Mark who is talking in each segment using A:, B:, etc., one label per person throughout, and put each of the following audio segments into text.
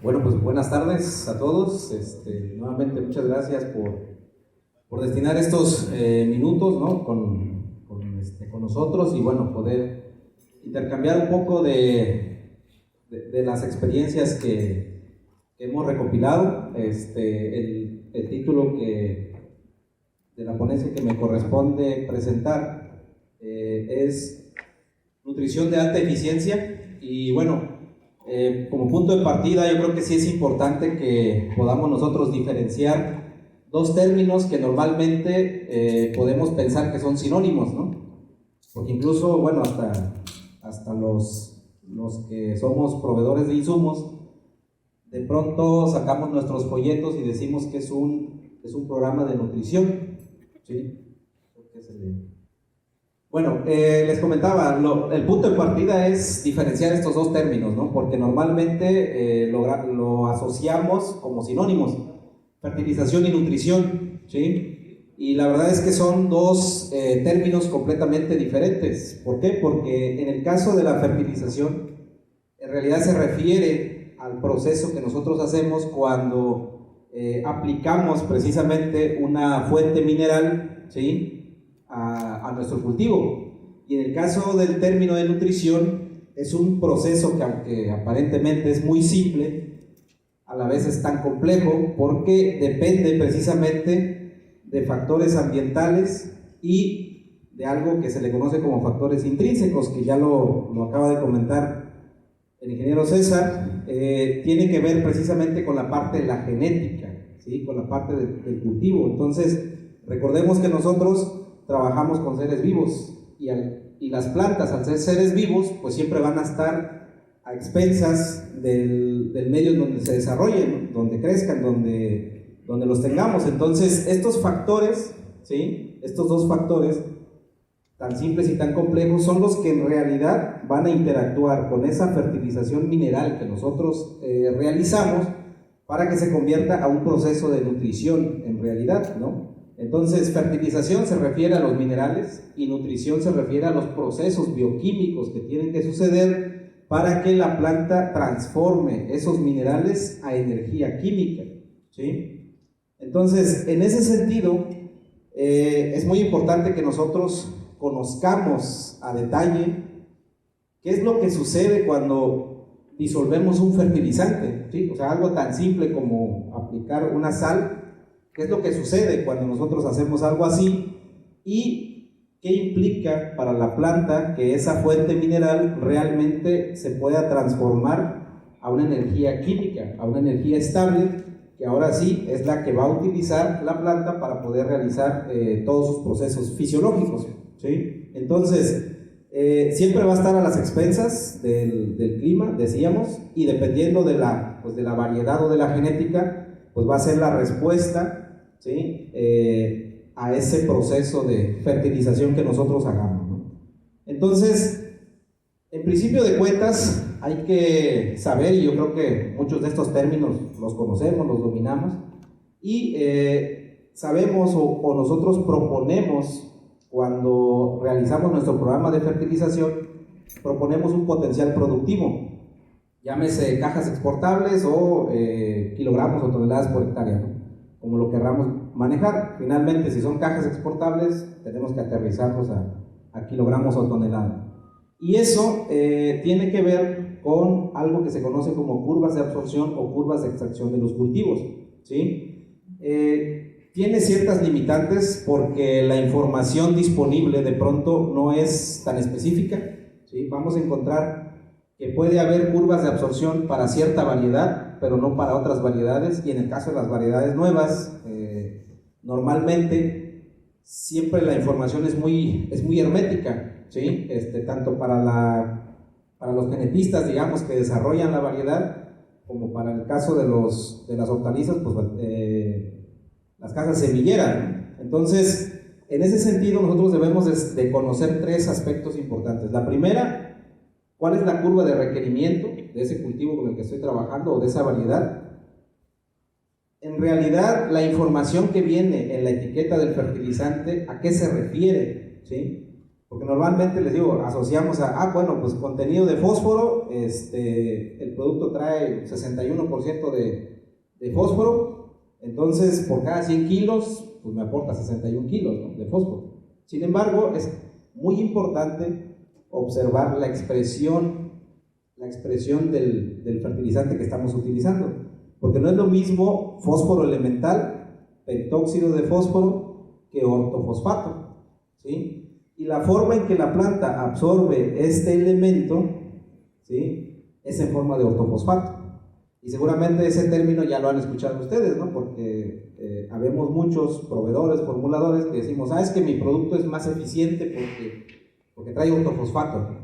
A: Bueno, pues buenas tardes a todos. Nuevamente muchas gracias por destinar estos minutos, ¿no? con nosotros y bueno, poder intercambiar un poco de las experiencias que hemos recopilado. El título de la ponencia que me corresponde presentar es Nutrición de Alta Eficiencia y bueno, como punto de partida yo creo que sí es importante que podamos nosotros diferenciar dos términos que normalmente podemos pensar que son sinónimos, ¿no? Porque incluso, bueno, hasta los que somos proveedores de insumos, de pronto sacamos nuestros folletos y decimos que es un programa de nutrición, ¿sí? Bueno, les comentaba, el punto de partida es diferenciar estos dos términos, ¿no? Porque normalmente lo asociamos como sinónimos, fertilización y nutrición, ¿sí? Y la verdad es que son dos términos completamente diferentes. ¿Por qué? Porque en el caso de la fertilización, en realidad se refiere al proceso que nosotros hacemos cuando aplicamos precisamente una fuente mineral, ¿sí? a nuestro cultivo. Y en el caso del término de nutrición, es un proceso que, aunque aparentemente es muy simple, a la vez es tan complejo porque depende precisamente de factores ambientales y de algo que se le conoce como factores intrínsecos, que ya lo acaba de comentar el ingeniero César. Tiene que ver precisamente con la parte de la genética, ¿sí? Con la parte del cultivo. Entonces, recordemos que nosotros trabajamos con seres vivos y las plantas, al ser seres vivos, pues siempre van a estar a expensas del medio en donde se desarrollen, donde crezcan, donde los tengamos. Entonces, estos factores, ¿sí? Estos dos factores, tan simples y tan complejos, son los que en realidad van a interactuar con esa fertilización mineral que nosotros realizamos para que se convierta a un proceso de nutrición en realidad, ¿no? Entonces, fertilización se refiere a los minerales y nutrición se refiere a los procesos bioquímicos que tienen que suceder para que la planta transforme esos minerales a energía química, ¿sí? Entonces, en ese sentido, es muy importante que nosotros conozcamos a detalle qué es lo que sucede cuando disolvemos un fertilizante, ¿sí? O sea, algo tan simple como aplicar una sal. ¿Qué es lo que sucede cuando nosotros hacemos algo así? ¿Y qué implica para la planta que esa fuente mineral realmente se pueda transformar a una energía química, a una energía estable, que ahora sí es la que va a utilizar la planta para poder realizar todos sus procesos fisiológicos, ¿sí? Entonces, siempre va a estar a las expensas del clima, decíamos, y dependiendo de la variedad o de la genética, pues va a ser la respuesta, ¿sí? A ese proceso de fertilización que nosotros hagamos, ¿no? Entonces, en principio de cuentas, hay que saber, y yo creo que muchos de estos términos los conocemos, los dominamos, y sabemos o nosotros proponemos, cuando realizamos nuestro programa de fertilización, proponemos un potencial productivo, llámese cajas exportables o kilogramos o toneladas por hectárea, ¿no? Como lo querramos manejar. Finalmente, si son cajas exportables, tenemos que aterrizarlos a kilogramos o toneladas. Y eso tiene que ver con algo que se conoce como curvas de absorción o curvas de extracción de los cultivos, ¿sí? Tiene ciertas limitantes porque la información disponible de pronto no es tan específica, ¿sí? Vamos a encontrar que puede haber curvas de absorción para cierta variedad, pero no para otras variedades, y en el caso de las variedades nuevas, normalmente siempre la información es muy hermética, ¿sí? Tanto para los genetistas, digamos, que desarrollan la variedad, como para el caso de las hortalizas, pues las casas semilleras, ¿no? Entonces, en ese sentido, nosotros debemos de conocer tres aspectos importantes. La primera, ¿cuál es la curva de requerimiento de ese cultivo con el que estoy trabajando o de esa variedad? En realidad, la información que viene en la etiqueta del fertilizante, ¿a qué se refiere? ¿Sí? Porque normalmente les digo, asociamos bueno, pues contenido de fósforo, el producto trae 61% de fósforo, entonces por cada 100 kilos, pues me aporta 61 kilos, ¿no?, de fósforo. Sin embargo, es muy importante observar la expresión del fertilizante que estamos utilizando, porque no es lo mismo fósforo elemental, pentóxido de fósforo, que ortofosfato, ¿sí? Y la forma en que la planta absorbe este elemento, ¿sí?, es en forma de ortofosfato. Y seguramente ese término ya lo han escuchado ustedes, ¿no?, porque habemos muchos proveedores, formuladores que decimos, es que mi producto es más eficiente porque trae ortofosfato.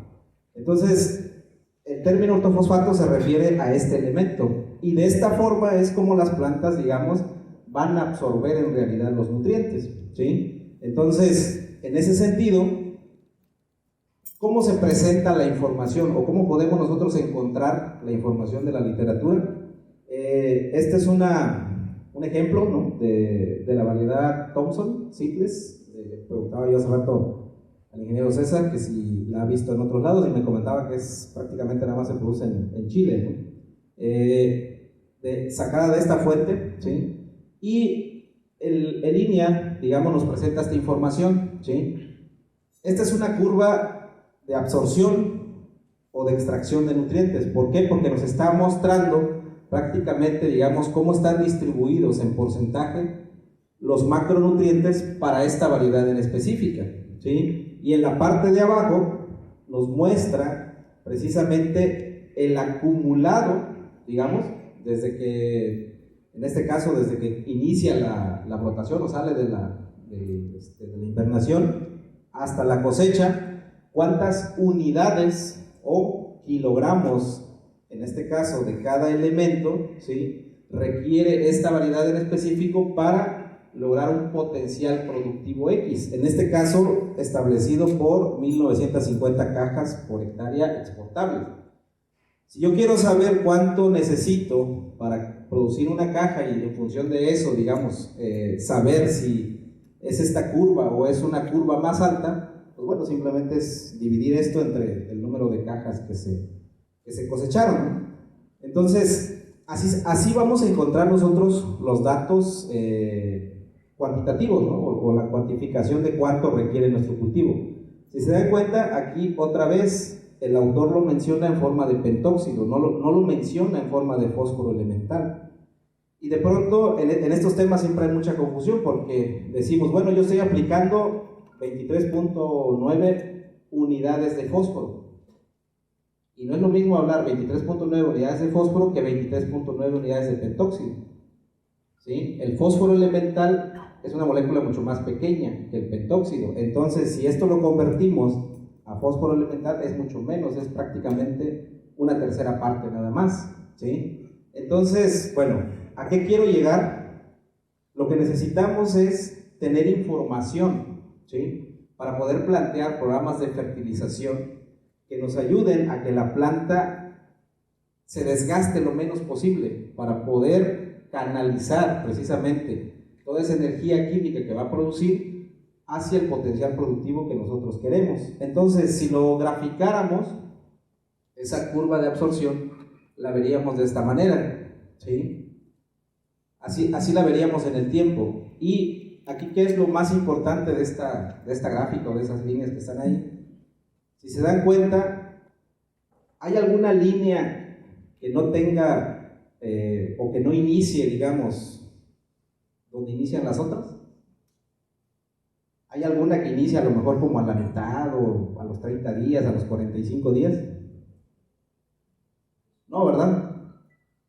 A: Entonces, el término ortofosfato se refiere a este elemento, y de esta forma es como las plantas, digamos, van a absorber en realidad los nutrientes, ¿sí? Entonces, en ese sentido, ¿cómo se presenta la información o cómo podemos nosotros encontrar la información de la literatura? Este es un ejemplo, ¿no?, de la variedad Thompson Seedless. Preguntaba yo hace rato al ingeniero César que si la ha visto en otros lados, y me comentaba que prácticamente nada más se produce en Chile, ¿no? Sacada de esta fuente, ¿sí? Y el INEA, digamos, nos presenta esta información, ¿sí? Esta es una curva de absorción o de extracción de nutrientes. ¿Por qué? Porque nos está mostrando prácticamente, digamos, cómo están distribuidos en porcentaje los macronutrientes para esta variedad en específica, ¿sí? Y en la parte de abajo nos muestra precisamente el acumulado, digamos, desde que, en este caso, desde que inicia la brotación o sale de la invernación hasta la cosecha, cuántas unidades o kilogramos, en este caso, de cada elemento, ¿sí?, requiere esta variedad en específico para lograr un potencial productivo X, en este caso establecido por 1950 cajas por hectárea exportables. Si yo quiero saber cuánto necesito para producir una caja y en función de eso, digamos, saber si es esta curva o es una curva más alta, pues bueno, simplemente es dividir esto entre el número de cajas que se cosecharon, ¿no? Entonces, así vamos a encontrar nosotros los datos cuantitativos, ¿no?, o la cuantificación de cuánto requiere nuestro cultivo. Si se dan cuenta, aquí otra vez el autor lo menciona en forma de pentóxido, no lo menciona en forma de fósforo elemental. Y de pronto en estos temas siempre hay mucha confusión, porque decimos, bueno, yo estoy aplicando 23.9 unidades de fósforo. Y no es lo mismo hablar 23.9 unidades de fósforo que 23.9 unidades de pentóxido, ¿sí? El fósforo elemental es una molécula mucho más pequeña que el pentóxido. Entonces, si esto lo convertimos a fósforo elemental, es mucho menos, es prácticamente una tercera parte nada más, ¿sí? Entonces, bueno, ¿a qué quiero llegar? Lo que necesitamos es tener información, ¿sí?, para poder plantear programas de fertilización que nos ayuden a que la planta se desgaste lo menos posible, para poder canalizar precisamente toda esa energía química que va a producir hacia el potencial productivo que nosotros queremos. Entonces, si lo graficáramos, esa curva de absorción la veríamos de esta manera, ¿sí? Así la veríamos en el tiempo. Y aquí, ¿qué es lo más importante de esta gráfica o de esas líneas que están ahí? Si se dan cuenta, ¿hay alguna línea que no tenga o que no inicie, digamos, donde inician las otras? ¿Hay alguna que inicia a lo mejor como a la mitad o a los 30 días, a los 45 días? No, ¿verdad?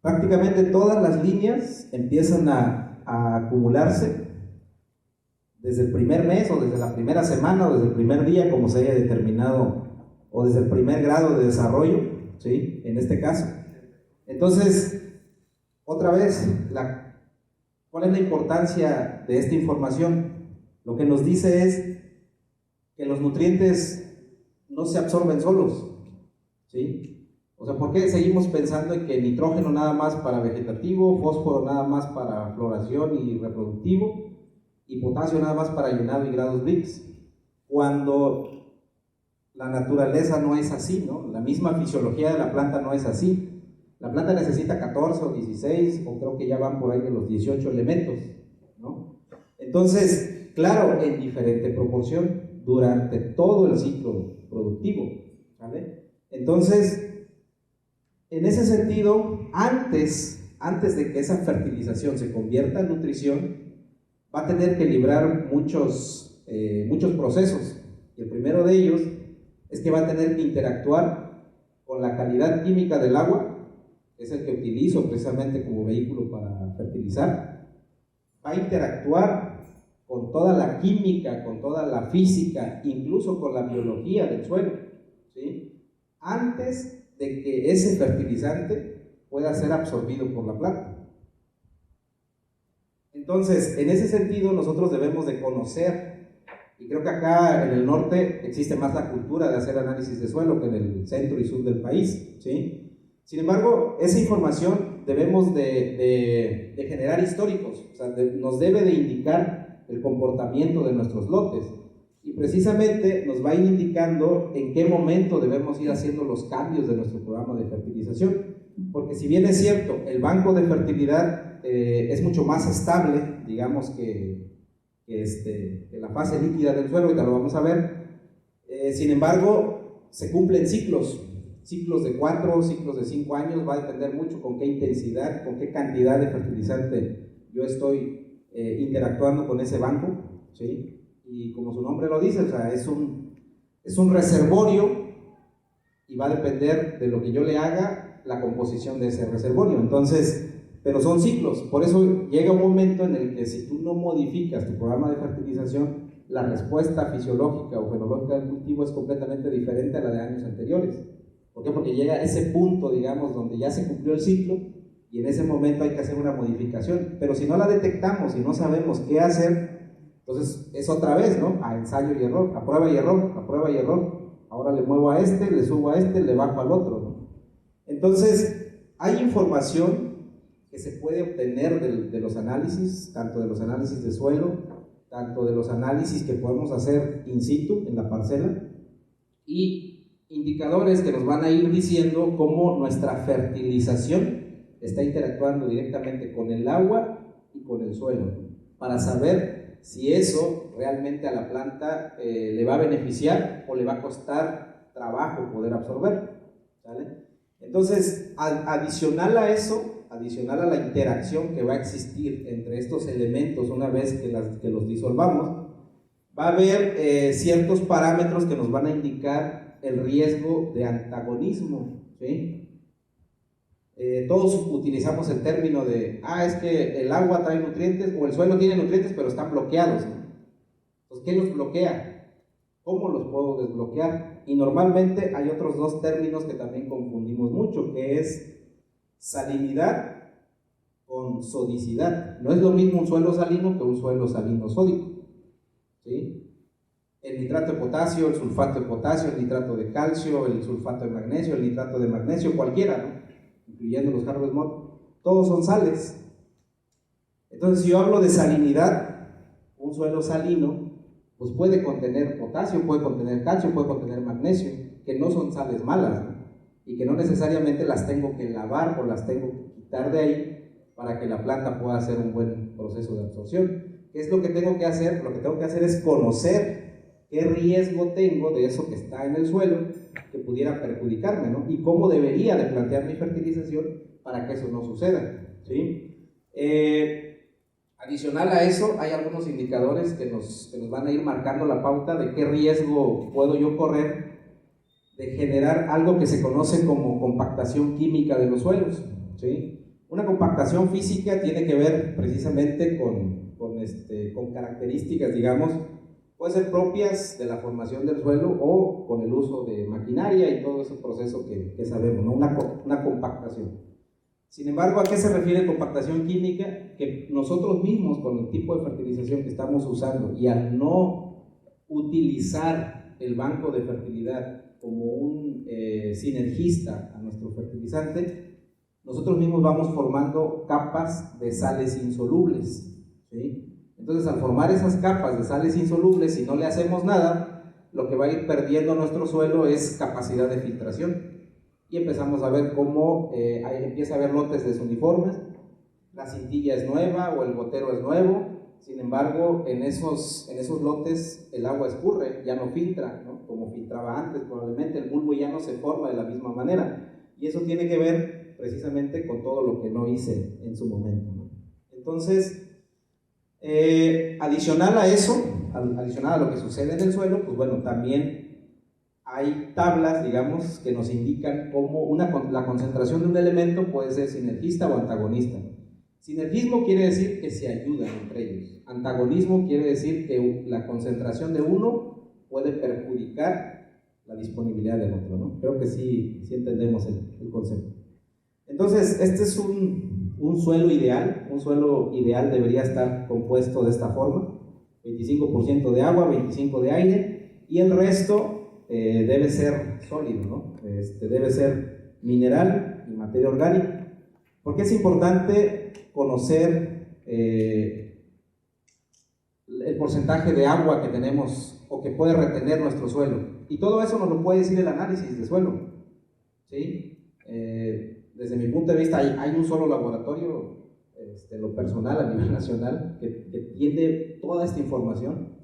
A: Prácticamente todas las líneas empiezan a acumularse desde el primer mes o desde la primera semana o desde el primer día, como se haya determinado, o desde el primer grado de desarrollo, ¿sí?, en este caso. Entonces, otra vez, ¿cuál es la importancia de esta información? Lo que nos dice es que los nutrientes no se absorben solos, ¿sí? O sea, ¿por qué seguimos pensando en que nitrógeno nada más para vegetativo, fósforo nada más para floración y reproductivo, y potasio nada más para llenado y grados Brix? Cuando la naturaleza no es así, ¿no? La misma fisiología de la planta no es así. La planta necesita 14 o 16, o creo que ya van por ahí de los 18 elementos, ¿no? Entonces, claro, en diferente proporción durante todo el ciclo productivo, ¿vale? Entonces, en ese sentido, antes de que esa fertilización se convierta en nutrición, va a tener que librar muchos procesos. Y el primero de ellos es que va a tener que interactuar con la calidad química del agua, que es el que utilizo precisamente como vehículo para fertilizar. Va a interactuar con toda la química, con toda la física, incluso con la biología del suelo, ¿sí? Antes de que ese fertilizante pueda ser absorbido por la planta. Entonces, en ese sentido, nosotros debemos de conocer, y creo que acá en el norte existe más la cultura de hacer análisis de suelo que en el centro y sur del país, ¿sí? Sin embargo, esa información debemos de generar históricos, o sea, nos debe de indicar el comportamiento de nuestros lotes, y precisamente nos va a ir indicando en qué momento debemos ir haciendo los cambios de nuestro programa de fertilización, porque si bien es cierto, el banco de fertilidad es mucho más estable, digamos, que la fase líquida del suelo, ahorita lo vamos a ver. Sin embargo, se cumplen ciclos de 4, ciclos de 5 años, va a depender mucho con qué intensidad, con qué cantidad de fertilizante yo estoy interactuando con ese banco, ¿sí? Y como su nombre lo dice, o sea, es un reservorio, y va a depender de lo que yo le haga la composición de ese reservorio. Entonces, pero son ciclos, por eso llega un momento en el que si tú no modificas tu programa de fertilización, la respuesta fisiológica o fenológica del cultivo es completamente diferente a la de años anteriores. ¿Por qué? Porque llega a ese punto, digamos, donde ya se cumplió el ciclo, y en ese momento hay que hacer una modificación, pero si no la detectamos y no sabemos qué hacer, entonces es otra vez, ¿no? A ensayo y error, a prueba y error, a prueba y error. Ahora le muevo a este, le subo a este, le bajo al otro, ¿no? Entonces, hay información que se puede obtener de los análisis, tanto de los análisis de suelo, tanto de los análisis que podemos hacer in situ en la parcela, y indicadores que nos van a ir diciendo cómo nuestra fertilización está interactuando directamente con el agua y con el suelo, para saber si eso realmente a la planta le va a beneficiar o le va a costar trabajo poder absorber, ¿sale? Entonces, adicional a eso, adicional a la interacción que va a existir entre estos elementos una vez que los disolvamos, va a haber ciertos parámetros que nos van a indicar el riesgo de antagonismo, ¿sí? Todos utilizamos el término de, es que el agua trae nutrientes, o el suelo tiene nutrientes pero están bloqueados, ¿no? Pues, ¿qué los bloquea? ¿Cómo los puedo desbloquear? Y normalmente hay otros dos términos que también confundimos mucho, que es salinidad con sodicidad. No es lo mismo un suelo salino que un suelo salino sódico, ¿sí? El nitrato de potasio, el sulfato de potasio, el nitrato de calcio, el sulfato de magnesio, el nitrato de magnesio, cualquiera, ¿no? Incluyendo los Harvest Mold, todos son sales. Entonces, si yo hablo de salinidad, un suelo salino pues puede contener potasio, puede contener calcio, puede contener magnesio, que no son sales malas, ¿no? Y que no necesariamente las tengo que lavar o las tengo que quitar de ahí para que la planta pueda hacer un buen proceso de absorción. ¿Qué es lo que tengo que hacer? Lo que tengo que hacer es conocer qué riesgo tengo de eso que está en el suelo que pudiera perjudicarme, ¿no? Y cómo debería de plantear mi fertilización para que eso no suceda, ¿sí? Adicional a eso, hay algunos indicadores que nos van a ir marcando la pauta de qué riesgo puedo yo correr de generar algo que se conoce como compactación química de los suelos, ¿sí? Una compactación física tiene que ver precisamente con características, digamos, pueden ser propias de la formación del suelo o con el uso de maquinaria y todo ese proceso que sabemos, ¿no? Una compactación. Sin embargo, ¿a qué se refiere compactación química? Que nosotros mismos, con el tipo de fertilización que estamos usando y al no utilizar el banco de fertilidad como un sinergista a nuestro fertilizante, nosotros mismos vamos formando capas de sales insolubles, ¿sí? Entonces, al formar esas capas de sales insolubles, si no le hacemos nada, lo que va a ir perdiendo nuestro suelo es capacidad de filtración. Y empezamos a ver cómo ahí empieza a haber lotes desuniformes, la cintilla es nueva o el gotero es nuevo, sin embargo, en esos lotes el agua escurre, ya no filtra, ¿no? Como filtraba antes, probablemente el bulbo ya no se forma de la misma manera. Y eso tiene que ver precisamente con todo lo que no hice en su momento, ¿no? Entonces, adicional a eso, adicional a lo que sucede en el suelo, pues bueno, también hay tablas, digamos, que nos indican cómo la concentración de un elemento puede ser sinergista o antagonista. Sinergismo quiere decir que se ayudan entre ellos. Antagonismo quiere decir que la concentración de uno puede perjudicar la disponibilidad del otro, ¿no? Creo que sí entendemos el concepto. Entonces, este es un suelo ideal. Un suelo ideal debería estar compuesto de esta forma: 25% de agua, 25% de aire, y el resto debe ser sólido, ¿no? Debe ser mineral y materia orgánica. ¿Por qué es importante conocer el porcentaje de agua que tenemos o que puede retener nuestro suelo? Y todo eso nos lo puede decir el análisis de suelo, ¿sí? Desde mi punto de vista hay un solo laboratorio, en lo personal a nivel nacional, que tiene toda esta información,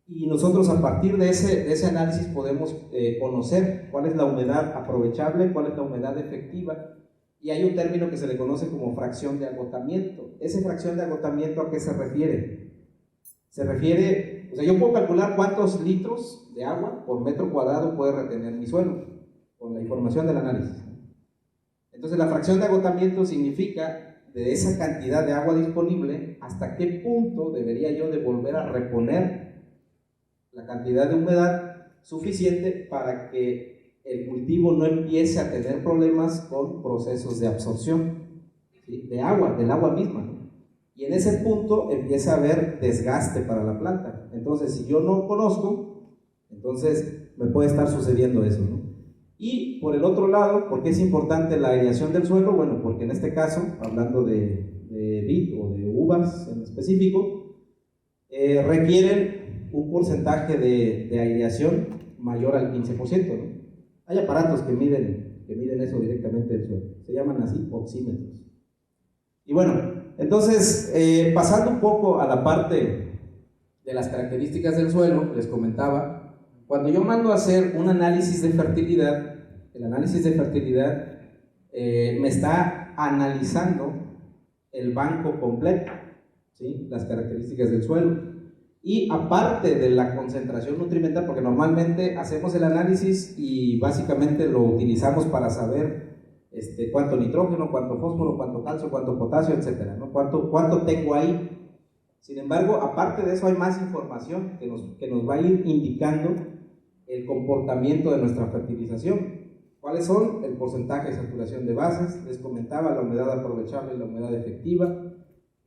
A: y nosotros a partir de ese análisis podemos conocer cuál es la humedad aprovechable, cuál es la humedad efectiva. Y hay un término que se le conoce como fracción de agotamiento. ¿Esa fracción de agotamiento a qué se refiere? Se refiere, o sea, yo puedo calcular cuántos litros de agua por metro cuadrado puede retener mi suelo con la información del análisis. Entonces, la fracción de agotamiento significa de esa cantidad de agua disponible, hasta qué punto debería yo de volver a reponer la cantidad de humedad suficiente para que el cultivo no empiece a tener problemas con procesos de absorción, ¿sí? Del agua misma, ¿no? Y en ese punto empieza a haber desgaste para la planta. Entonces, si yo no conozco, entonces me puede estar sucediendo eso, ¿no? Y por el otro lado, ¿por qué es importante la aireación del suelo? Bueno, porque en este caso, hablando de vid o de uvas en específico, requieren un porcentaje de aireación mayor al 15%, ¿no? Hay aparatos que miden eso directamente del suelo, se llaman así oxímetros. Y bueno, entonces, pasando un poco a la parte de las características del suelo, les comentaba, cuando yo mando a hacer un análisis de fertilidad, el análisis de fertilidad me está analizando el banco completo, ¿sí? Las características del suelo. Y aparte de la concentración nutrimental, porque normalmente hacemos el análisis y básicamente lo utilizamos para saber cuánto nitrógeno, cuánto fósforo, cuánto calcio, cuánto potasio, etcétera, ¿no? Cuánto tengo ahí. Sin embargo, aparte de eso hay más información que nos va a ir indicando el comportamiento de nuestra fertilización. ¿Cuáles son? El porcentaje de saturación de bases, les comentaba, la humedad aprovechable y la humedad efectiva,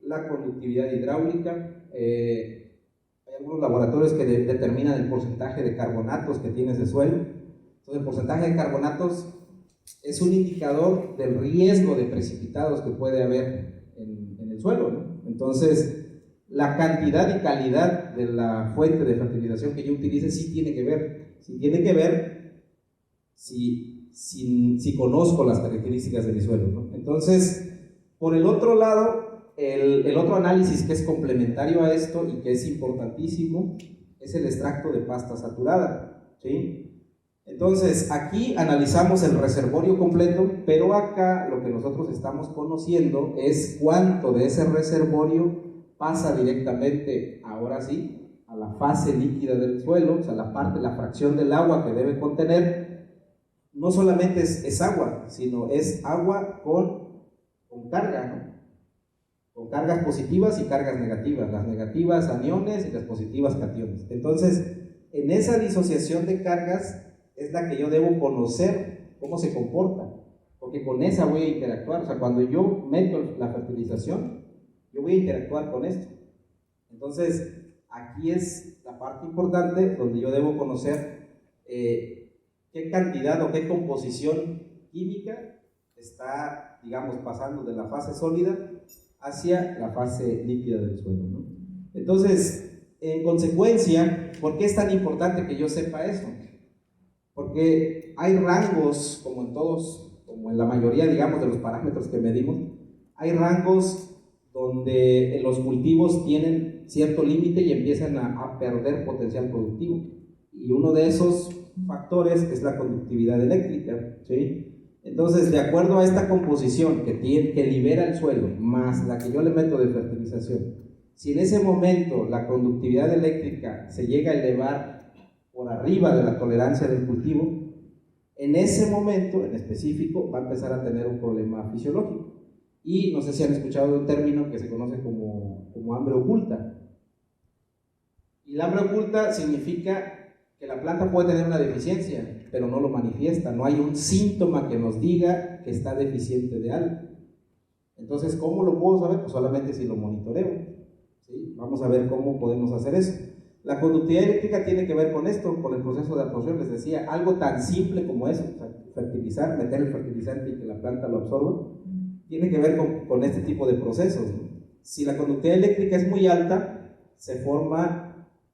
A: la conductividad hidráulica. Hay algunos laboratorios que determinan el porcentaje de carbonatos que tiene ese suelo. Entonces, el porcentaje de carbonatos es un indicador del riesgo de precipitados que puede haber en el suelo, ¿no? Entonces, la cantidad y calidad de la fuente de fertilización que yo utilice sí tiene que ver si conozco las características de mi suelo, ¿no? Entonces, por el otro lado, el otro análisis que es complementario a esto y que es importantísimo es el extracto de pasta saturada, ¿sí? Entonces, aquí analizamos el reservorio completo, pero acá lo que nosotros estamos conociendo es cuánto de ese reservorio pasa directamente, ahora sí, a la fase líquida del suelo, o sea, la fracción del agua que debe contener. No solamente es agua, sino es agua con carga, ¿no? Con cargas positivas y cargas negativas, las negativas aniones y las positivas cationes. Entonces, en esa disociación de cargas es la que yo debo conocer cómo se comporta, porque con esa voy a interactuar. O sea, cuando yo meto la fertilización, yo voy a interactuar con esto. Entonces, aquí es la parte importante donde yo debo conocer qué cantidad o qué composición química está, digamos, pasando de la fase sólida hacia la fase líquida del suelo, ¿no? Entonces, en consecuencia, ¿por qué es tan importante que yo sepa eso? Porque hay rangos, como en todos, como en la mayoría, digamos, de los parámetros que medimos, hay rangos donde los cultivos tienen cierto límite y empiezan a perder potencial productivo. Y uno de esos factores es la conductividad eléctrica, ¿sí? Entonces, de acuerdo a esta composición que libera el suelo, más la que yo le meto de fertilización, si en ese momento la conductividad eléctrica se llega a elevar por arriba de la tolerancia del cultivo, en ese momento en específico va a empezar a tener un problema fisiológico. Y no sé si han escuchado de un término que se conoce como hambre oculta. Y la hambre oculta significa que la planta puede tener una deficiencia, pero no lo manifiesta, no hay un síntoma que nos diga que está deficiente de algo. Entonces, ¿cómo lo puedo saber? Pues solamente si lo monitoreo, ¿sí? Vamos a ver cómo podemos hacer eso. La conductividad eléctrica tiene que ver con esto, con el proceso de absorción. Les decía, algo tan simple como eso, o sea, fertilizar, meter el fertilizante y que la planta lo absorba, tiene que ver con este tipo de procesos, ¿no? Si la conductividad eléctrica es muy alta, se forma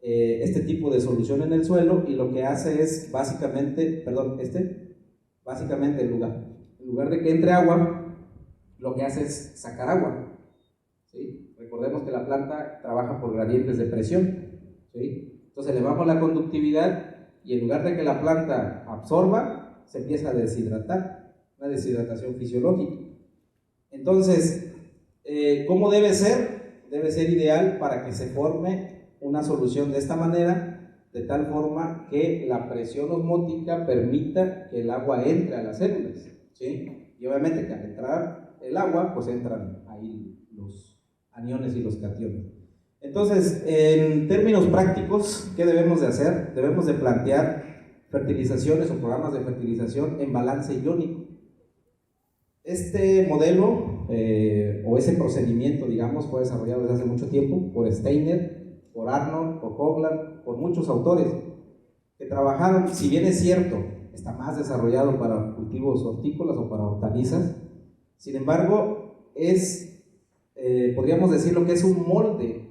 A: este tipo de solución en el suelo, y lo que hace es básicamente, en lugar de que entre agua, lo que hace es sacar agua, ¿sí? Recordemos que la planta trabaja por gradientes de presión, ¿sí? Entonces elevamos la conductividad y en lugar de que la planta absorba, se empieza a deshidratar, una deshidratación fisiológica. Entonces, ¿cómo debe ser? Debe ser ideal para que se forme una solución de esta manera, de tal forma que la presión osmótica permita que el agua entre a las células, ¿sí? Y obviamente que al entrar el agua, pues entran ahí los aniones y los cationes. Entonces, en términos prácticos, ¿qué debemos de hacer? Debemos de plantear fertilizaciones o programas de fertilización en balance iónico. Este modelo o ese procedimiento, digamos, fue desarrollado desde hace mucho tiempo por Steiner, por Arnold, por Hogland, por muchos autores que trabajaron. Si bien es cierto, está más desarrollado para cultivos hortícolas o para hortalizas, sin embargo, podríamos decirlo que es un molde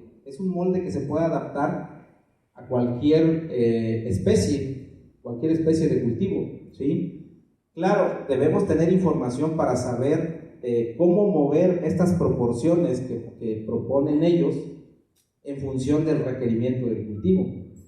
A: que se puede adaptar a cualquier especie de cultivo, ¿sí? Claro, debemos tener información para saber cómo mover estas proporciones que proponen ellos en función del requerimiento del cultivo,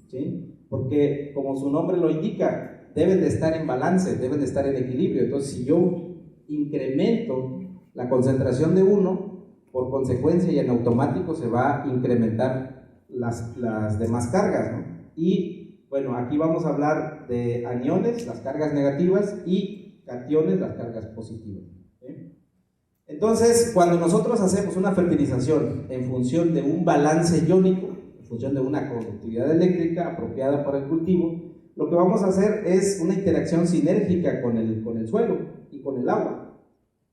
A: ¿sí? Porque, como su nombre lo indica, deben de estar en balance, deben de estar en equilibrio. Entonces, si yo incremento la concentración de uno, por consecuencia y en automático se va a incrementar las demás cargas, ¿no? Y bueno, aquí vamos a hablar de aniones, las cargas negativas, y cationes, las cargas positivas, ¿sí? Entonces, cuando nosotros hacemos una fertilización en función de un balance iónico, en función de una conductividad eléctrica apropiada para el cultivo, lo que vamos a hacer es una interacción sinérgica con el suelo y con el agua,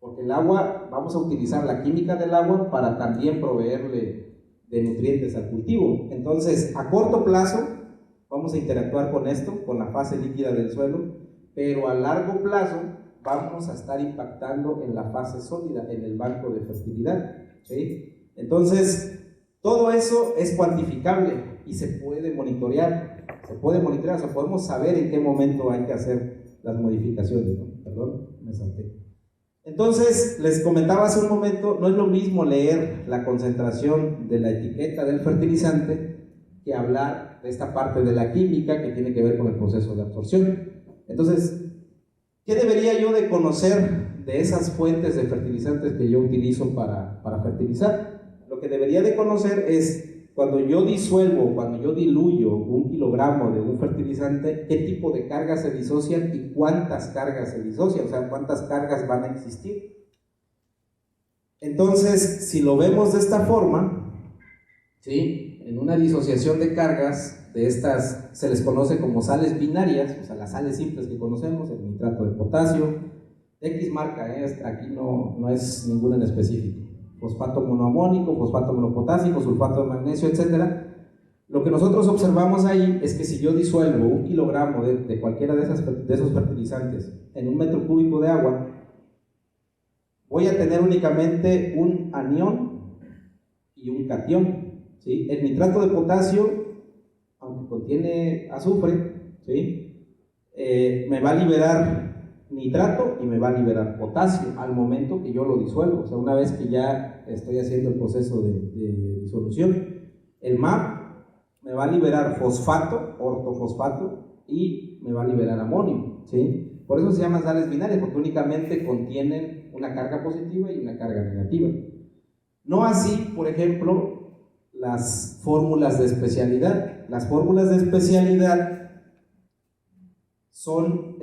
A: porque el agua, vamos a utilizar la química del agua para también proveerle de nutrientes al cultivo. Entonces, a corto plazo vamos a interactuar con esto, con la fase líquida del suelo, pero a largo plazo vamos a estar impactando en la fase sólida, en el banco de fertilidad, ¿sí? Entonces, todo eso es cuantificable y se puede monitorear, o sea, podemos saber en qué momento hay que hacer las modificaciones, ¿no? Perdón, me salté. Entonces, les comentaba hace un momento, no es lo mismo leer la concentración de la etiqueta del fertilizante que hablar de esta parte de la química que tiene que ver con el proceso de absorción. Entonces, ¿qué debería yo de conocer de esas fuentes de fertilizantes que yo utilizo para fertilizar? Lo que debería de conocer es cuando yo diluyo 1 kilogramo de un fertilizante, qué tipo de cargas se disocian y cuántas cargas se disocian, o sea, cuántas cargas van a existir. Entonces, si lo vemos de esta forma, ¿sí? En una disociación de cargas, de estas se les conoce como sales binarias, o sea, las sales simples que conocemos, el nitrato de potasio, X marca, aquí no es ninguna en específico, fosfato monoamónico, fosfato monopotásico, sulfato de magnesio, etc. Lo que nosotros observamos ahí es que si yo disuelvo 1 kilogramo de cualquiera de esos fertilizantes en 1 metro cúbico de agua, voy a tener únicamente un anión y un catión, ¿sí? El nitrato de potasio contiene azufre, ¿sí? Me va a liberar nitrato y me va a liberar potasio al momento que yo lo disuelvo, o sea, una vez que ya estoy haciendo el proceso de disolución. El MAP me va a liberar fosfato, ortofosfato, y me va a liberar amonio, ¿sí? Por eso se llaman sales binarias, porque únicamente contienen una carga positiva y una carga negativa. No así, por ejemplo, las fórmulas de especialidad. Las fórmulas de especialidad son,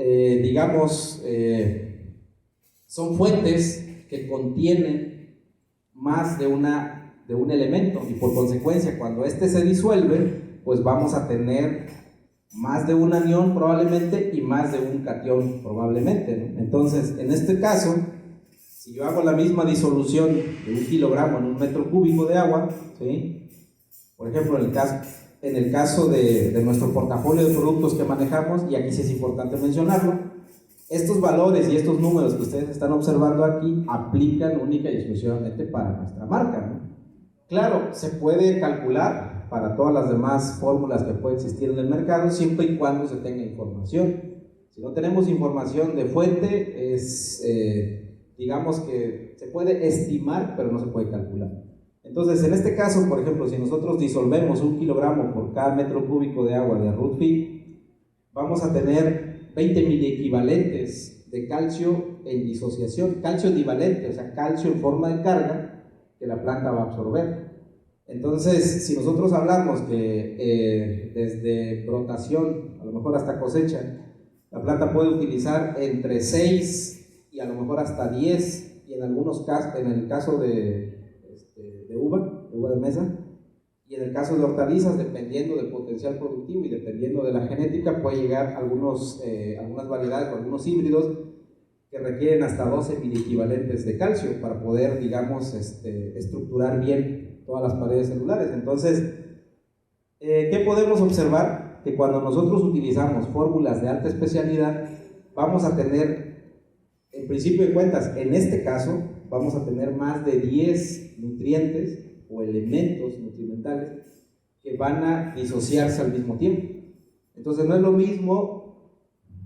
A: son fuentes que contienen más de un elemento, y por consecuencia, cuando este se disuelve, pues vamos a tener más de un anión probablemente y más de un catión probablemente, ¿no? Entonces, en este caso, si yo hago la misma disolución de 1 kilogramo en 1 metro cúbico de agua, ¿sí? Por ejemplo, en el caso de nuestro portafolio de productos que manejamos, y aquí sí es importante mencionarlo, estos valores y estos números que ustedes están observando aquí aplican única y exclusivamente para nuestra marca, ¿no? Claro, se puede calcular para todas las demás fórmulas que pueden existir en el mercado, siempre y cuando se tenga información. Si no tenemos información de fuente, digamos que se puede estimar, pero no se puede calcular. Entonces, en este caso, por ejemplo, si nosotros disolvemos 1 kilogramo por cada metro cúbico de agua de root feed, vamos a tener 20 miliequivalentes de calcio en disociación, calcio divalente, o sea, calcio en forma de carga que la planta va a absorber. Entonces, si nosotros hablamos que desde brotación, a lo mejor hasta cosecha, la planta puede utilizar entre 6 y a lo mejor hasta 10, y en algunos casos, en el caso de uva de mesa, y en el caso de hortalizas, dependiendo del potencial productivo y dependiendo de la genética, puede llegar algunas variedades o algunos híbridos que requieren hasta 12 miliequivalentes de calcio para poder, digamos, estructurar bien todas las paredes celulares. Entonces, ¿qué podemos observar? Que cuando nosotros utilizamos fórmulas de alta especialidad, vamos a tener, en principio de cuentas, en este caso, vamos a tener más de 10 nutrientes o elementos nutrimentales que van a disociarse al mismo tiempo. Entonces, no es lo mismo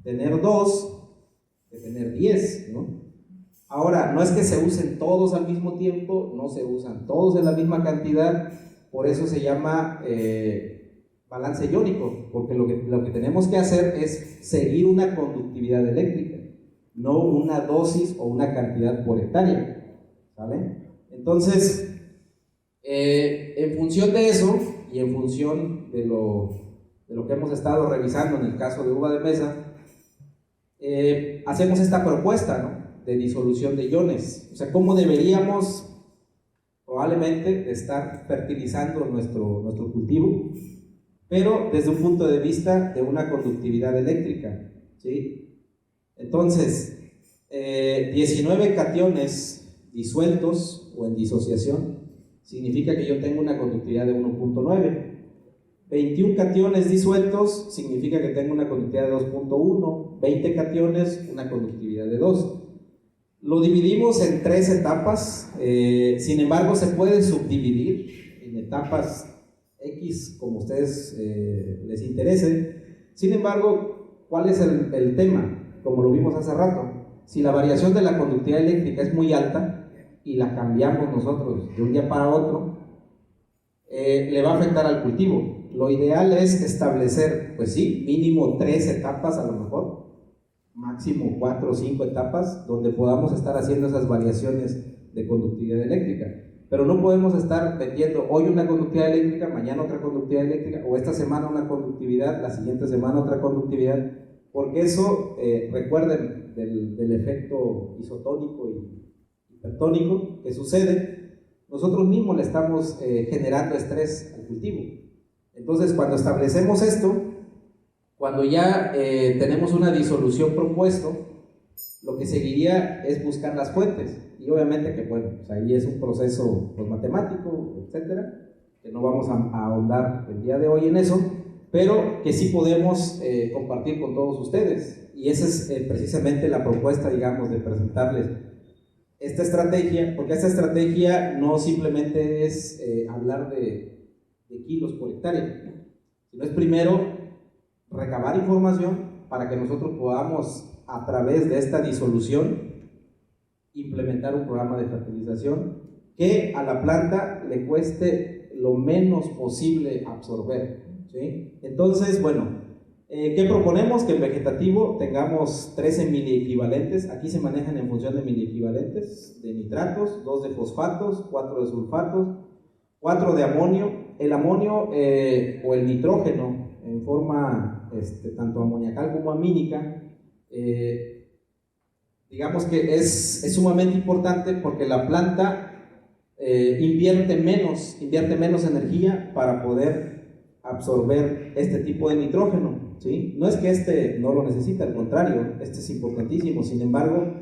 A: tener 2 que tener 10, ¿no? Ahora, no es que se usen todos al mismo tiempo, no se usan todos en la misma cantidad, por eso se llama balance iónico, porque lo que tenemos que hacer es seguir una conductividad eléctrica, no una dosis o una cantidad por hectárea, ¿vale? Entonces, en función de eso y en función de lo que hemos estado revisando en el caso de uva de mesa, hacemos esta propuesta, ¿no?, de disolución de iones. O sea, cómo deberíamos probablemente estar fertilizando nuestro cultivo, pero desde un punto de vista de una conductividad eléctrica, ¿sí? Entonces, 19 cationes disueltos o en disociación significa que yo tengo una conductividad de 1.9. 21 cationes disueltos significa que tengo una conductividad de 2.1, 20 cationes, una conductividad de 2. Lo dividimos en 3 etapas, sin embargo se puede subdividir en etapas X como a ustedes les interese. Sin embargo, ¿cuál es el tema? Como lo vimos hace rato, si la variación de la conductividad eléctrica es muy alta y la cambiamos nosotros de un día para otro, le va a afectar al cultivo. Lo ideal es establecer, pues sí, mínimo 3 etapas a lo mejor, máximo 4 o 5 etapas, donde podamos estar haciendo esas variaciones de conductividad eléctrica. Pero no podemos estar vendiendo hoy una conductividad eléctrica, mañana otra conductividad eléctrica, o esta semana una conductividad, la siguiente semana otra conductividad, porque eso, recuerden del efecto isotónico y hipertónico que sucede, nosotros mismos le estamos generando estrés al cultivo. Entonces, cuando establecemos esto, cuando ya tenemos una disolución propuesto, lo que seguiría es buscar las fuentes, y obviamente que bueno, pues ahí es un proceso pues, matemático, etcétera, que no vamos a ahondar el día de hoy en eso, pero que sí podemos compartir con todos ustedes, y esa es precisamente la propuesta, digamos, de presentarles esta estrategia, porque esta estrategia no simplemente es hablar de kilos por hectárea, sino es primero recabar información para que nosotros podamos, a través de esta disolución, implementar un programa de fertilización que a la planta le cueste lo menos posible absorber, ¿sí? Entonces, bueno, ¿qué proponemos? Que en vegetativo tengamos 13 miliequivalentes. Aquí se manejan en función de miliequivalentes de nitratos, 2 de fosfatos, 4 de sulfatos, 4 de amonio. El amonio o el nitrógeno en forma tanto amoniacal como amínica, digamos que es sumamente importante porque la planta invierte menos energía para poder absorber este tipo de nitrógeno, ¿sí? No es que no lo necesite, al contrario, es importantísimo. Sin embargo,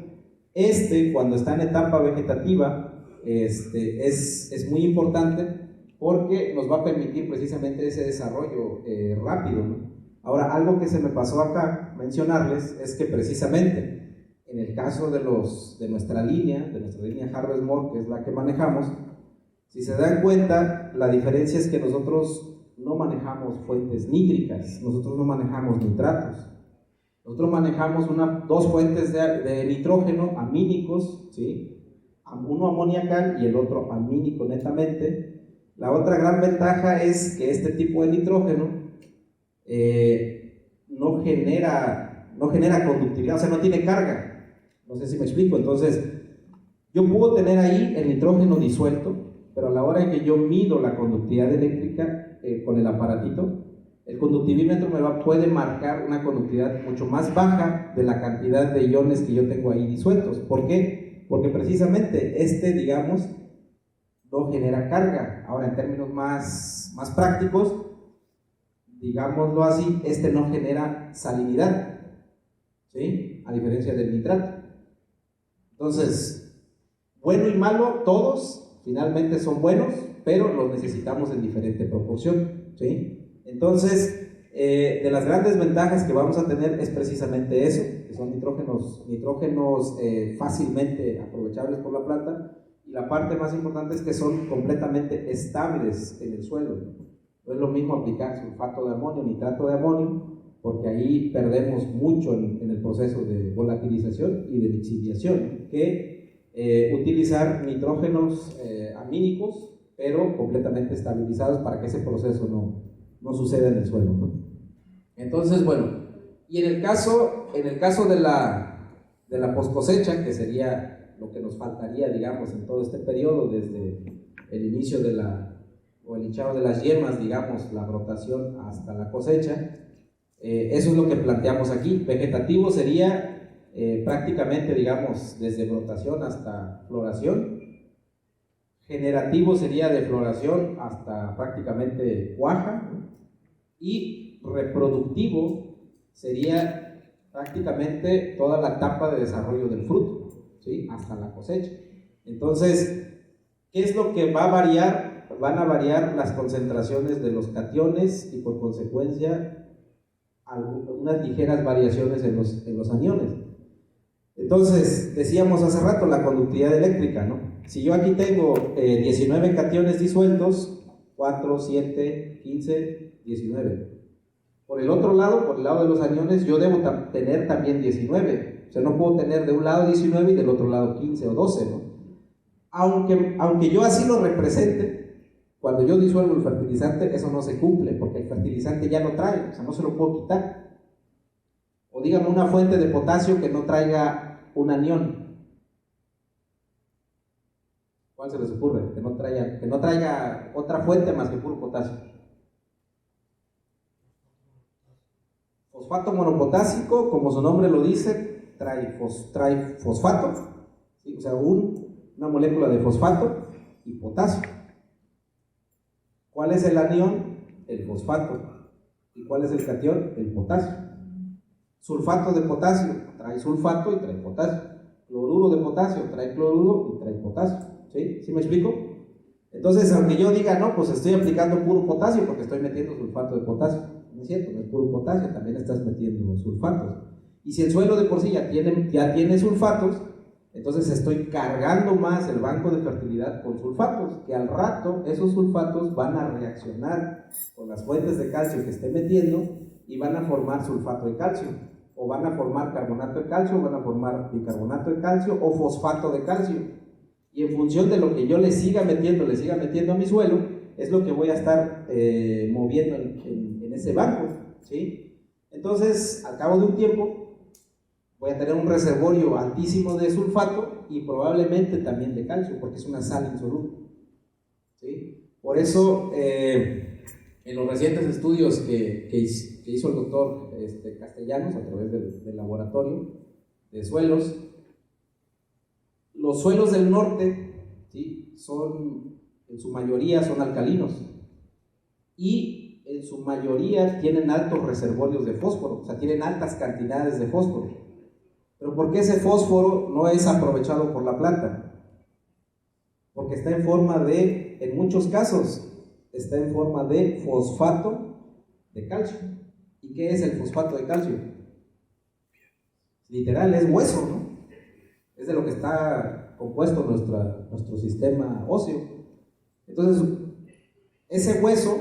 A: cuando está en etapa vegetativa, es muy importante porque nos va a permitir precisamente ese desarrollo rápido, ¿no? Ahora, algo que se me pasó acá mencionarles es que precisamente en el caso de nuestra línea Harvest More, que es la que manejamos, si se dan cuenta, la diferencia es que nosotros no manejamos fuentes nítricas, nosotros no manejamos nitratos, nosotros manejamos dos fuentes de nitrógeno amínicos, ¿sí? Uno amoniacal y el otro amínico netamente. La otra gran ventaja es que este tipo de nitrógeno no genera conductividad, o sea, no tiene carga. No sé si me explico. Entonces, yo puedo tener ahí el nitrógeno disuelto, pero a la hora en que yo mido la conductividad eléctrica con el aparatito, el conductivímetro puede marcar una conductividad mucho más baja de la cantidad de iones que yo tengo ahí disueltos. ¿Por qué? Porque precisamente digamos, no genera carga. Ahora, en términos más prácticos, digámoslo así, no genera salinidad, ¿sí? A diferencia del nitrato. Entonces, bueno y malo, todos finalmente son buenos, pero los necesitamos en diferente proporción, ¿sí? Entonces, de las grandes ventajas que vamos a tener es precisamente eso, que son nitrógenos fácilmente aprovechables por la planta, y la parte más importante es que son completamente estables en el suelo. No es lo mismo aplicar sulfato de amonio, nitrato de amonio, porque ahí perdemos mucho en el proceso de volatilización y de lixiviación, que utilizar nitrógenos amínicos, pero completamente estabilizados para que ese proceso no suceda en el suelo, ¿no? Entonces, bueno, y en el caso de la poscosecha, que sería lo que nos faltaría, digamos, en todo este periodo, desde el inicio o el hinchado de las yemas, digamos, la brotación hasta la cosecha, eso es lo que planteamos aquí. Vegetativo sería prácticamente, digamos, desde brotación hasta floración. Generativo sería de floración hasta prácticamente cuaja, ¿no? Y reproductivo sería prácticamente toda la etapa de desarrollo del fruto, ¿sí? Hasta la cosecha. Entonces, ¿qué es lo que va a variar? Van a variar las concentraciones de los cationes y por consecuencia unas ligeras variaciones en los aniones. Entonces, decíamos hace rato la conductividad eléctrica, ¿no? Si yo aquí tengo 19 cationes disueltos, 4, 7, 15, 19. Por el otro lado, por el lado de los aniones, yo debo tener también 19. O sea, no puedo tener de un lado 19 y del otro lado 15 o 12, ¿no? Aunque yo así lo represente, cuando yo disuelvo el fertilizante, eso no se cumple, porque el fertilizante ya lo trae, o sea, no se lo puedo quitar. O dígame una fuente de potasio que no traiga un anión. ¿Cuál se les ocurre? Que no traiga otra fuente más que puro potasio. Fosfato monopotásico, como su nombre lo dice, trae fosfato, ¿sí? O sea, una molécula de fosfato y potasio. ¿Cuál es el anión? El fosfato. ¿Y cuál es el catión? El potasio. Sulfato de potasio trae sulfato y trae potasio. Cloruro de potasio trae cloruro y trae potasio. ¿Sí? ¿Sí me explico? Entonces, aunque yo diga, no, pues estoy aplicando puro potasio porque estoy metiendo sulfato de potasio. No es cierto, no es puro potasio, también estás metiendo sulfatos. Y si el suelo de por sí ya tiene sulfatos, Entonces estoy cargando más el banco de fertilidad con sulfatos, que al rato esos sulfatos van a reaccionar con las fuentes de calcio que esté metiendo y van a formar sulfato de calcio, o van a formar carbonato de calcio, o van a formar bicarbonato de calcio o fosfato de calcio. Y en función de lo que yo le siga metiendo a mi suelo, es lo que voy a estar moviendo en ese banco, ¿sí? Entonces, al cabo de un tiempo, voy a tener un reservorio altísimo de sulfato y probablemente también de calcio, porque es una sal insoluble, ¿sí? Por eso, en los recientes estudios que hizo el doctor Castellanos a través del laboratorio de suelos, los suelos del norte, ¿sí?, en su mayoría son alcalinos y en su mayoría tienen altos reservorios de fósforo, o sea, tienen altas cantidades de fósforo. Pero ¿por qué ese fósforo no es aprovechado por la planta? Porque está en forma de, en muchos casos, está en forma de fosfato de calcio. ¿Y qué es el fosfato de calcio? Literal, es hueso, ¿no? Es de lo que está compuesto nuestro sistema óseo. Entonces, ese hueso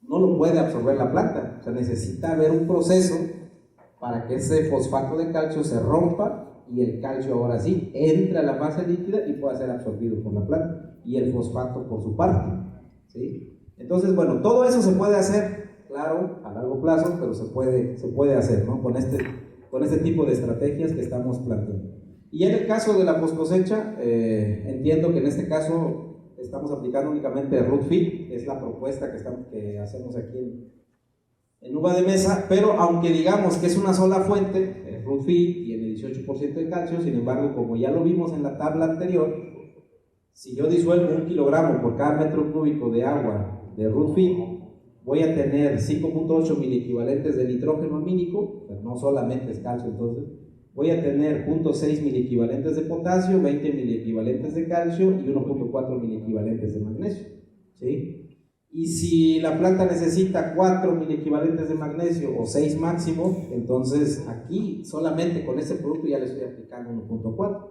A: no lo puede absorber la planta. O sea, necesita haber un proceso para que ese fosfato de calcio se rompa y el calcio ahora sí entra a la fase líquida y pueda ser absorbido por la planta, y el fosfato por su parte, ¿sí? Entonces, bueno, todo eso se puede hacer, claro, a largo plazo, pero se puede hacer, ¿no?, con este tipo de estrategias que estamos planteando. Y en el caso de la poscosecha, entiendo que en este caso estamos aplicando únicamente Root Feed, es la propuesta que hacemos aquí en uva de mesa, pero aunque digamos que es una sola fuente, el Root Feed tiene 18% de calcio, sin embargo, como ya lo vimos en la tabla anterior, si yo disuelvo 1 kilogramo por cada metro cúbico de agua de Root Feed, voy a tener 5.8 miliequivalentes de nitrógeno amínico, pero no solamente es calcio, entonces voy a tener 0.6 miliequivalentes de potasio, 20 miliequivalentes de calcio y 1.4 miliequivalentes de magnesio, ¿sí? Y si la planta necesita 4 miliequivalentes de magnesio o 6 máximo, entonces aquí solamente con este producto ya le estoy aplicando 1.4.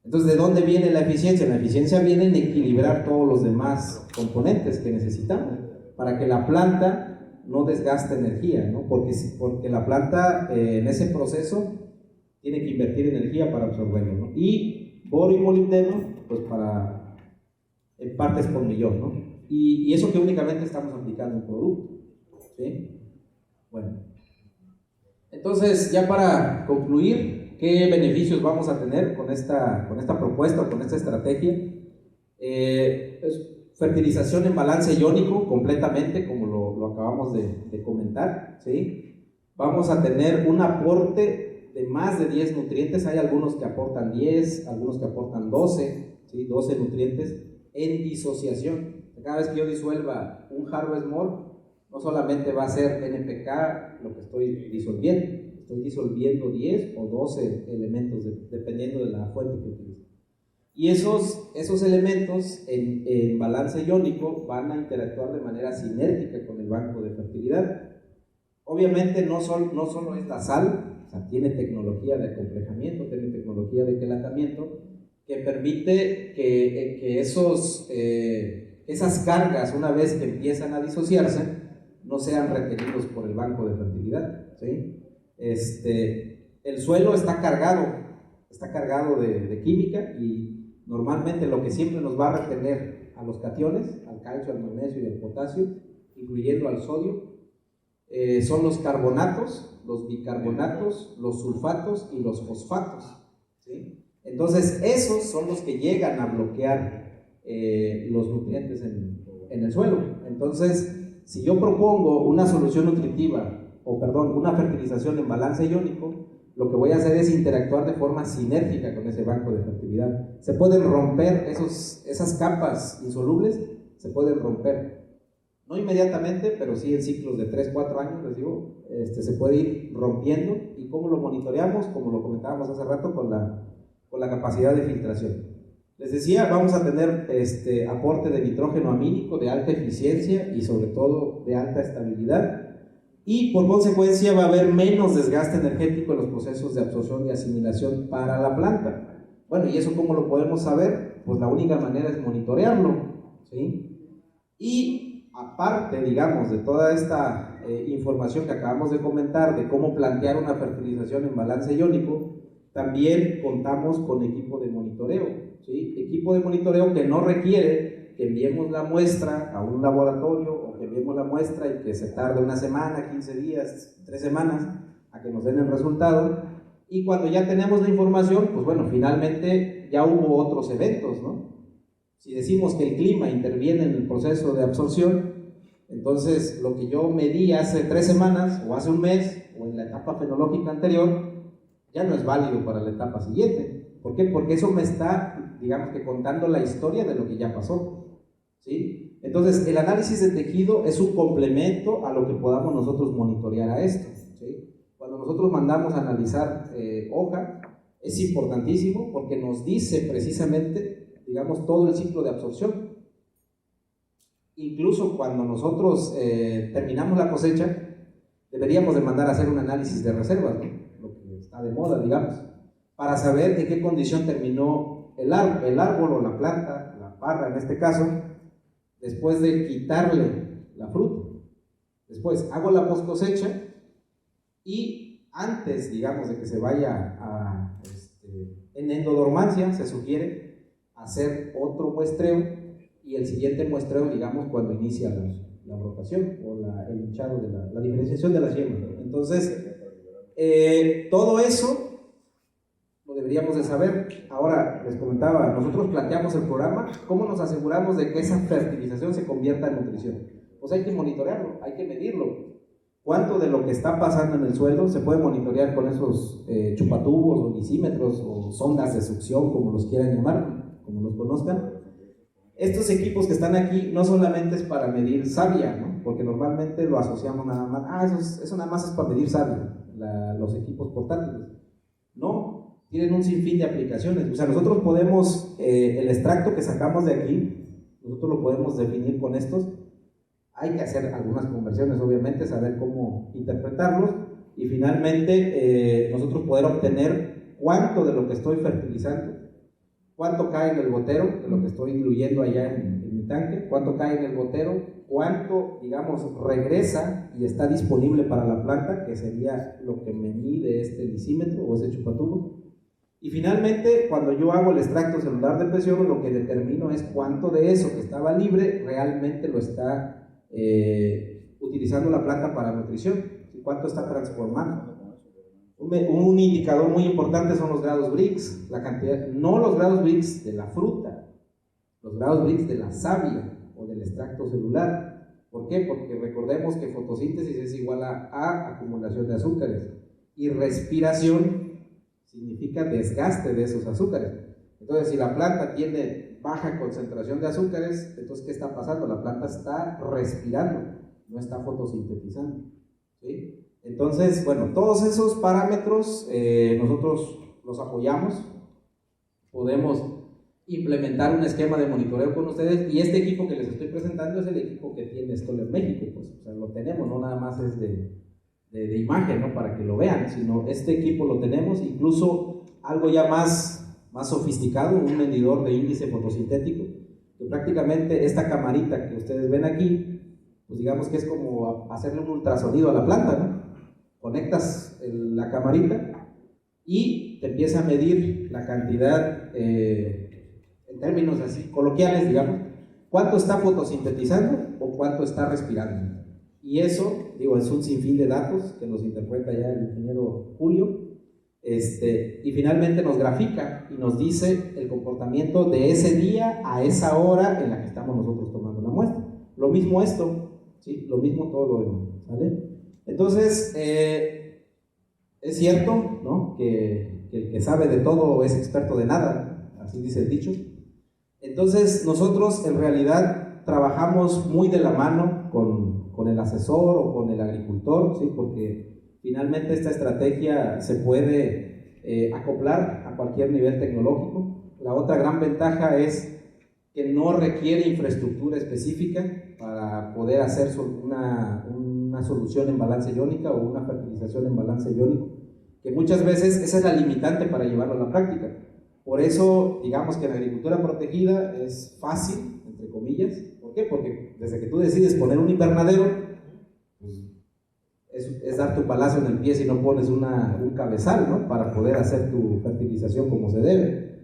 A: Entonces, ¿de dónde viene la eficiencia? La eficiencia viene en equilibrar todos los demás componentes que necesitamos para que la planta no desgaste energía, ¿no? Porque la planta en ese proceso tiene que invertir energía para absorberlo, ¿no? Y boro y molibdeno, pues en partes por millón, ¿no? Y eso que únicamente estamos aplicando un producto, ¿sí? Bueno, entonces, ya para concluir, ¿qué beneficios vamos a tener con esta propuesta, con esta estrategia? Fertilización en balance iónico completamente, como lo acabamos de comentar, ¿sí? Vamos a tener un aporte de más de 10 nutrientes, hay algunos que aportan 10, algunos que aportan 12, ¿sí? 12 nutrientes en disociación. Cada vez que yo disuelva un Harvest More, no solamente va a ser NPK lo que estoy disolviendo 10 o 12 elementos dependiendo de la fuente que utilice. Y esos elementos en balance iónico van a interactuar de manera sinérgica con el banco de fertilidad. Obviamente no solo es la sal, o sea, tiene tecnología de acomplejamiento, tiene tecnología de quelatamiento que permite que esas cargas, una vez que empiezan a disociarse, no sean retenidos por el banco de fertilidad, ¿sí? El suelo está cargado de química, y normalmente lo que siempre nos va a retener a los cationes, al calcio, al magnesio y al potasio, incluyendo al sodio, son los carbonatos, los bicarbonatos, los sulfatos y los fosfatos, ¿sí? Entonces esos son los que llegan a bloquear los nutrientes en el suelo. Entonces, si yo propongo una solución nutritiva, una fertilización en balance iónico, lo que voy a hacer es interactuar de forma sinérgica con ese banco de fertilidad. Se pueden romper esas capas insolubles, se pueden romper. No inmediatamente, pero sí en ciclos de 3-4 años, les digo, se puede ir rompiendo. ¿Y cómo lo monitoreamos? Como lo comentábamos hace rato, con la capacidad de filtración. Les decía, vamos a tener aporte de nitrógeno amínico de alta eficiencia y sobre todo de alta estabilidad. y por consecuencia va a haber menos desgaste energético en los procesos de absorción y asimilación para la planta. Bueno, ¿y eso cómo lo podemos saber? Pues la única manera es monitorearlo, ¿sí? Y aparte, digamos, de toda esta información que acabamos de comentar de cómo plantear una fertilización en balance iónico, también contamos con equipo de monitoreo, ¿sí? Equipo de monitoreo que no requiere que enviemos la muestra a un laboratorio o que enviemos la muestra y que se tarde una semana, 15 días, 3 semanas a que nos den el resultado. Y cuando ya tenemos la información, pues bueno, finalmente ya hubo otros eventos, ¿no? Si decimos que el clima interviene en el proceso de absorción, entonces lo que yo medí hace 3 semanas o hace un mes o en la etapa fenológica anterior ya no es válido para la etapa siguiente. ¿Por qué? Porque eso me está, digamos que contando la historia de lo que ya pasó, ¿sí? Entonces el análisis de tejido es un complemento a lo que podamos nosotros monitorear a esto, ¿sí? Cuando nosotros mandamos a analizar hoja, es importantísimo porque nos dice precisamente, digamos, todo el ciclo de absorción. Incluso cuando nosotros terminamos la cosecha, deberíamos de mandar a hacer un análisis de reservas, ¿no? Lo que está de moda, digamos, para saber en qué condición terminó el árbol o la planta, la parra en este caso, después de quitarle la fruta. Después hago la post cosecha y antes, digamos, de que se vaya en endodormancia, se sugiere hacer otro muestreo y el siguiente muestreo, digamos, cuando inicia la rotación o el hinchado de la diferenciación de las yemas. Entonces, todo eso lo deberíamos de saber. Ahora, les comentaba, nosotros planteamos el programa, ¿cómo nos aseguramos de que esa fertilización se convierta en nutrición? Pues hay que monitorearlo, hay que medirlo. ¿Cuánto de lo que está pasando en el suelo se puede monitorear con esos chupatubos o lisímetros o sondas de succión, como los quieran llamar, como los conozcan? Estos equipos que están aquí no solamente es para medir savia, ¿no? Porque normalmente lo asociamos nada más, eso nada más es para medir savia, los equipos portátiles. No, tienen un sinfín de aplicaciones. O sea, nosotros podemos, el extracto que sacamos de aquí, nosotros lo podemos definir con estos. Hay que hacer algunas conversiones, obviamente, saber cómo interpretarlos y finalmente nosotros poder obtener cuánto de lo que estoy fertilizando, cuánto cae en el gotero de lo que estoy diluyendo allá en mi tanque, cuánto cae en el gotero, cuánto, digamos, regresa y está disponible para la planta, que sería lo que me mide este lisímetro o ese chupatubo. Y finalmente, cuando yo hago el extracto celular de presión, lo que determino es cuánto de eso que estaba libre realmente lo está utilizando la planta para nutrición, y cuánto está transformando. Un indicador muy importante son los grados Brix, la cantidad, no los grados Brix de la fruta, los grados Brix de la savia o del extracto celular. ¿Por qué? Porque recordemos que fotosíntesis es igual a acumulación de azúcares y respiración significa desgaste de esos azúcares. Entonces, si la planta tiene baja concentración de azúcares, entonces, ¿qué está pasando? La planta está respirando, no está fotosintetizando, ¿sí? Entonces, bueno, todos esos parámetros nosotros los apoyamos, podemos implementar un esquema de monitoreo con ustedes y este equipo que les estoy presentando es el equipo que tiene Stoller México, pues, o sea, lo tenemos, no nada más es de imagen, ¿no? Para que lo vean, sino este equipo lo tenemos, incluso algo ya más sofisticado, un medidor de índice fotosintético, que prácticamente esta camarita que ustedes ven aquí, pues digamos que es como hacerle un ultrasonido a la planta, ¿no? Conectas la camarita y te empieza a medir la cantidad, en términos así coloquiales, digamos, cuánto está fotosintetizando o cuánto está respirando. Y eso, digo, es un sinfín de datos que los interpreta ya el ingeniero Julio, y finalmente nos grafica y nos dice el comportamiento de ese día a esa hora en la que estamos nosotros tomando la muestra. Lo mismo esto, ¿sí? Lo mismo todo lo demás, ¿vale? Entonces, es cierto, ¿no? que el que sabe de todo es experto de nada, así dice el dicho. Entonces, nosotros en realidad trabajamos muy de la mano con el asesor o con el agricultor, ¿sí? Porque finalmente esta estrategia se puede acoplar a cualquier nivel tecnológico. La otra gran ventaja es que no requiere infraestructura específica para poder hacer un una solución en balance iónica o una fertilización en balance iónico, que muchas veces esa es la limitante para llevarlo a la práctica. Por eso, digamos que en la agricultura protegida es fácil, entre comillas. ¿Por qué? Porque desde que tú decides poner un invernadero, pues es darte un balazo en el pie si no pones un cabezal, ¿no? Para poder hacer tu fertilización como se debe.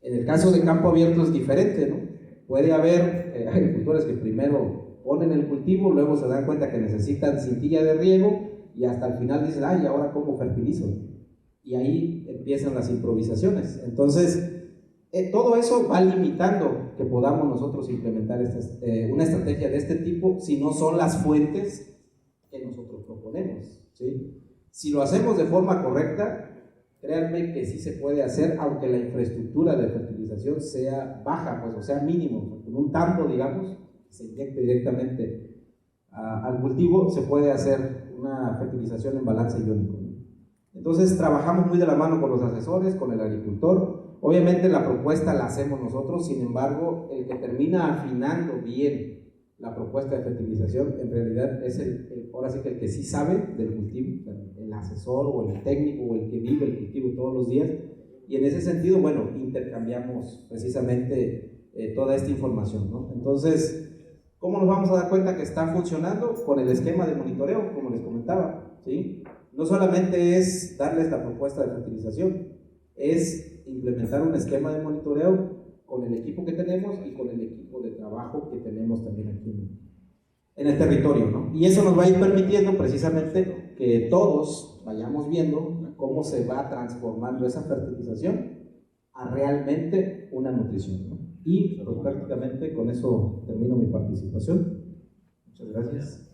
A: En el caso de campo abierto es diferente, ¿no? Puede haber agricultores que primero ponen el cultivo, luego se dan cuenta que necesitan cintilla de riego y hasta el final dicen, ay, ¿ahora cómo fertilizo? Y ahí empiezan las improvisaciones. Entonces, todo eso va limitando que podamos nosotros implementar una estrategia de este tipo si no son las fuentes que nosotros proponemos, ¿sí? Si lo hacemos de forma correcta, créanme que sí se puede hacer, aunque la infraestructura de fertilización sea baja, pues, o sea mínimo, con un tambo, digamos, que se inyecte directamente al cultivo, se puede hacer una fertilización en balance iónico, ¿no? Entonces trabajamos muy de la mano con los asesores, con el agricultor. Obviamente la propuesta la hacemos nosotros, sin embargo, el que termina afinando bien la propuesta de fertilización en realidad es ahora sí que el que sí sabe del cultivo, el asesor o el técnico o el que vive el cultivo todos los días, y en ese sentido, bueno, intercambiamos precisamente toda esta información, ¿no? Entonces, ¿cómo nos vamos a dar cuenta que está funcionando? Con el esquema de monitoreo, como les comentaba, ¿sí? No solamente es darles la propuesta de fertilización, es implementar un esquema de monitoreo con el equipo que tenemos y con el equipo de trabajo que tenemos también aquí en el territorio, ¿no? Y eso nos va a ir permitiendo precisamente que todos vayamos viendo cómo se va transformando esa fertilización a realmente una nutrición, ¿no? Y pues prácticamente con eso termino mi participación. Muchas gracias.